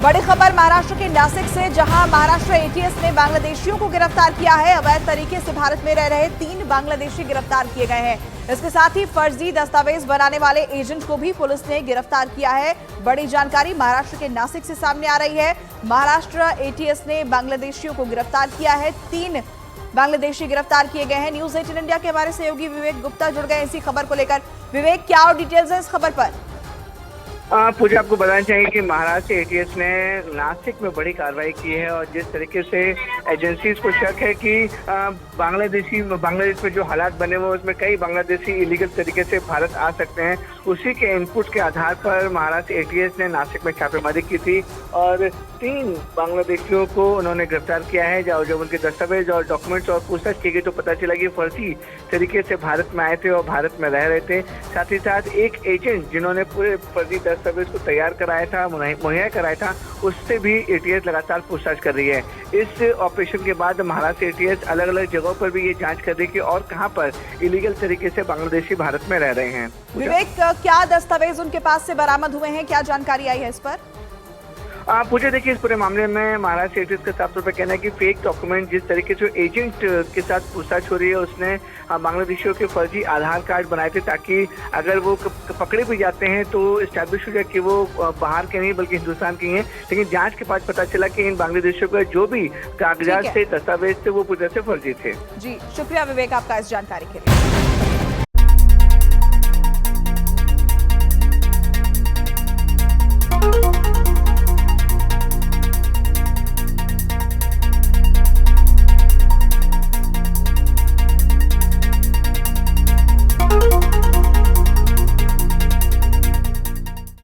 बड़ी खबर महाराष्ट्र के नासिक से, जहां महाराष्ट्र एटीएस ने बांग्लादेशियों को गिरफ्तार किया है। अवैध तरीके से भारत में रह रहे 3 बांग्लादेशी गिरफ्तार किए गए हैं। इसके साथ ही फर्जी दस्तावेज बनाने वाले एजेंट को भी पुलिस ने गिरफ्तार किया है। बड़ी जानकारी महाराष्ट्र के नासिक से सामने आ रही है। महाराष्ट्र एटीएस ने बांग्लादेशियों को गिरफ्तार किया है। 3 बांग्लादेशी गिरफ्तार किए गए हैं। न्यूज 18 इंडिया के हमारे सहयोगी विवेक गुप्ता जुड़ गए इसी खबर को लेकर। विवेक, क्या और डिटेल्स है इस खबर पर? पूजा, आपको बताना चाहिए कि महाराष्ट्र एटीएस ने नासिक में बड़ी कार्रवाई की है और जिस तरीके से एजेंसीज को शक है कि बांग्लादेश में जो हालात बने हुए उसमें कई बांग्लादेशी इलीगल तरीके से भारत आ सकते हैं, उसी के इनपुट के आधार पर महाराष्ट्र एटीएस ने नासिक में छापेमारी की थी और 3 बांग्लादेशियों को उन्होंने गिरफ्तार किया है। जब उनके दस्तावेज और डॉक्यूमेंट्स और पूछताछ की गई तो पता चला कि फर्जी तरीके से भारत में आए थे और भारत में रह रहे थे। साथ ही साथ एक एजेंट जिन्होंने पूरे फर्जी दस्तावेज को तैयार कराया था, मुहैया कराया था, उससे भी एटीएस लगातार पूछताछ कर रही है। इस ऑपरेशन के बाद महाराष्ट्र एटीएस अलग अलग जगहों पर भी ये जांच कर रही है कि और कहां पर इलीगल तरीके से बांग्लादेशी भारत में रह रहे हैं। विवेक, क्या दस्तावेज उनके पास से बरामद हुए हैं? क्या जानकारी आई है इस पर? मुझे देखिए, इस पूरे मामले में महाराष्ट्र एटीएस का साफ तौर पर कहना है कि फेक डॉक्यूमेंट, जिस तरीके से एजेंट के साथ पूछताछ हो रही है, उसने बांग्लादेशियों के फर्जी आधार कार्ड बनाए थे ताकि अगर वो पकड़े भी जाते हैं तो स्टैब्लिश हो जाए कि वो बाहर के नहीं बल्कि हिंदुस्तान के हैं। लेकिन जांच के बाद पता चला कि इन बांग्लादेशियों का जो भी कागजात थे, दस्तावेज थे, वो पूरी तरह से फर्जी थे। जी, शुक्रिया विवेक आपका इस जानकारी के लिए।